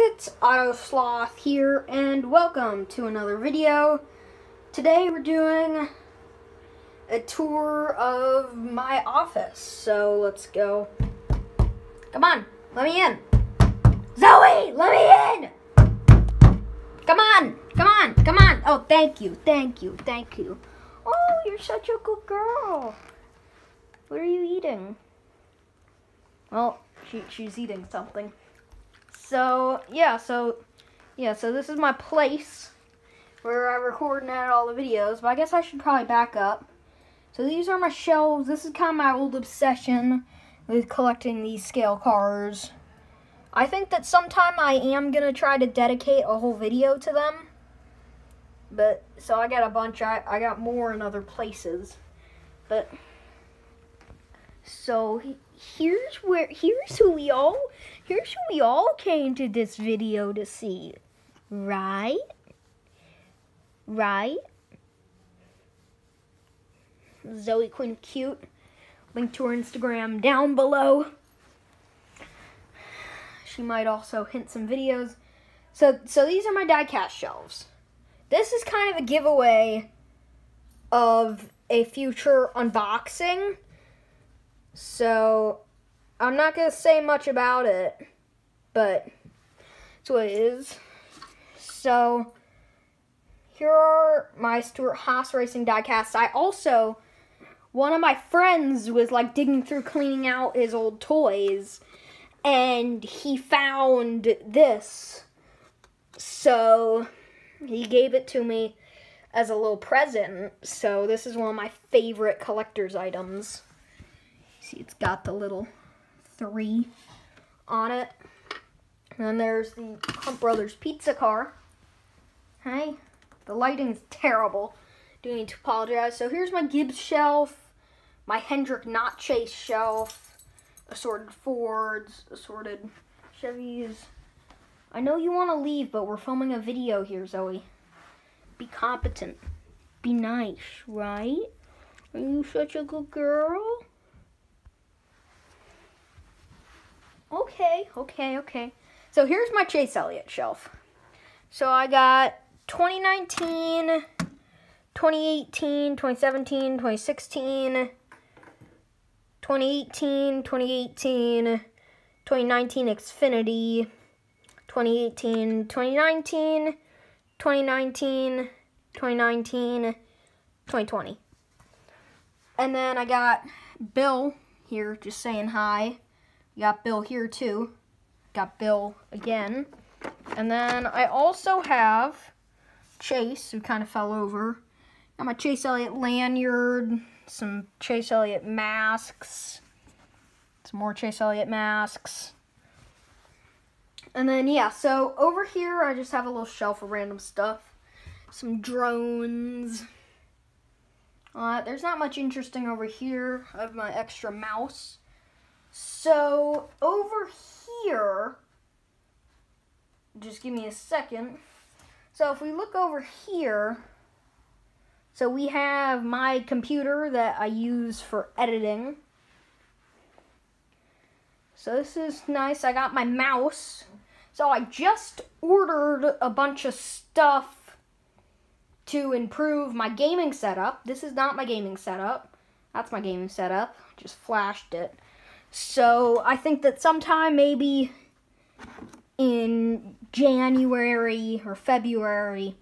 it's Autosloth here, and welcome to another video. Today we're doing a tour of my office, so let's go. Come on, let me in. Zoe, let me in! Come on, come on, come on. Oh, thank you, thank you, thank you. Oh, you're such a good girl. What are you eating? Well, she's eating something. So this is my place where I record and edit all the videos, but I guess I should probably back up. So these are my shelves. This is kind of my old obsession with collecting these scale cars. I think that sometime I am going to try to dedicate a whole video to them. But, so I got a bunch, I got more in other places. But, so here's who we all came to this video to see, right? Zoe Queen Cute. Link to her Instagram down below. She might also hint some videos. So these are my diecast shelves. This is kind of a giveaway of a future unboxing. So I'm not going to say much about it, but that's what it is. So here are my Stuart Haas Racing diecasts. One of my friends was like digging through, cleaning out his old toys, and he found this. So he gave it to me as a little present. So this is one of my favorite collector's items. See, it's got the little 3 on it. And then there's the Hunt Brothers pizza car. Hey, the lighting's terrible. Do need to apologize. So here's my Gibbs shelf, my Hendrick Not Chase shelf, assorted Fords, assorted Chevys. I know you want to leave, but we're filming a video here, Zoe. Be competent. Be nice, right? Are you such a good girl? Okay. So here's my Chase Elliott shelf. So I got 2019, 2018, 2017, 2016, 2018, 2019 Xfinity, 2018, 2019, 2019, 2020. And then I got Bill here just saying hi. You got Bill here too. Got Bill again. And then I also have Chase, who kind of fell over. Got my Chase Elliott lanyard, some Chase Elliott masks, some more Chase Elliott masks. And then, yeah, so over here I just have a little shelf of random stuff. Some drones. There's not much interesting over here. I have my extra mouse. So, over here, just give me a second. So, if we look over here, so we have my computer that I use for editing. So, this is nice. I got my mouse. So, I just ordered a bunch of stuff to improve my gaming setup. This is not my gaming setup. That's my gaming setup. Just flashed it. So, I think that sometime maybe in January or February,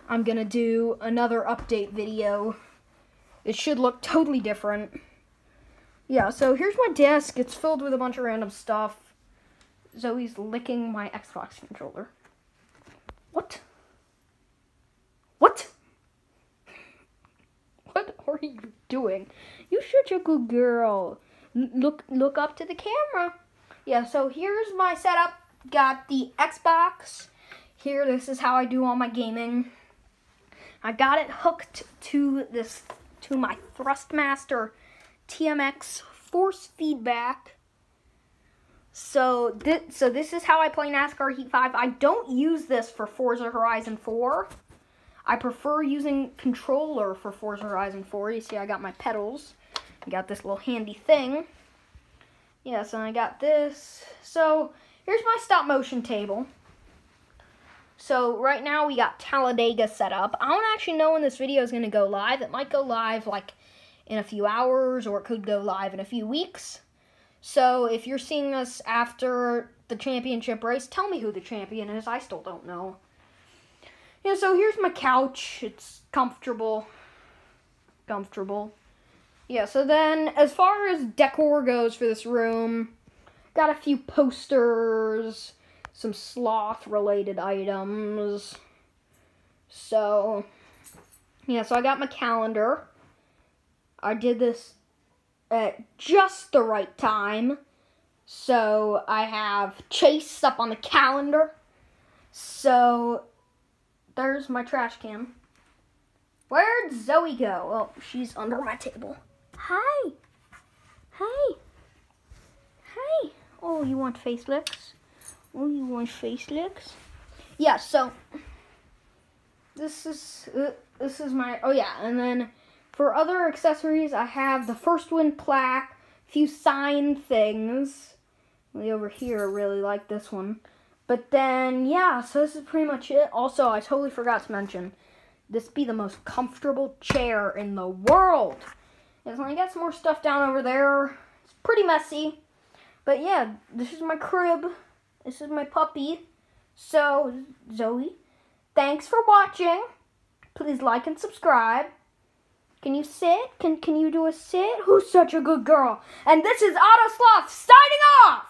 I'm going to do another update video. It should look totally different. Yeah, so here's my desk. It's filled with a bunch of random stuff. Zoe's licking my Xbox controller. What? What? What are you doing? You're such a good girl. Look up to the camera. Yeah, so here's my setup. Got the Xbox. Here, this is how I do all my gaming. I got it hooked to my Thrustmaster TMX force feedback. So this is how I play NASCAR Heat 5. I don't use this for Forza Horizon 4. I prefer using controller for Forza Horizon 4. You see, I got my pedals. I got this little handy thing. Yeah, so I got this. So here's my stop motion table. So right now we got Talladega set up. I don't actually know when this video is going to go live. It might go live like in a few hours, or it could go live in a few weeks. So if you're seeing this after the championship race, tell me who the champion is. I still don't know. Yeah, so here's my couch. It's comfortable. Yeah, so then as far as decor goes for this room, got a few posters, some sloth-related items. So, yeah, so I got my calendar. I did this at just the right time. So, I have Chase up on the calendar. So, there's my trash can. Where'd Zoe go? Oh, she's under my table. Hi. Hey. Hey. Oh, you want face licks? Oh, you want face licks? Yeah, so this is my, oh yeah, and then for other accessories, I have the First Win plaque, a few sign things. Way over here, I really like this one. But then, yeah, so this is pretty much it. Also, I totally forgot to mention, this be the most comfortable chair in the world. And so I got some more stuff down over there. It's pretty messy. But yeah, this is my crib. This is my puppy. So, Zoe, thanks for watching. Please like and subscribe. Can you sit? Can you do a sit? Who's such a good girl? And this is Autosloth signing off!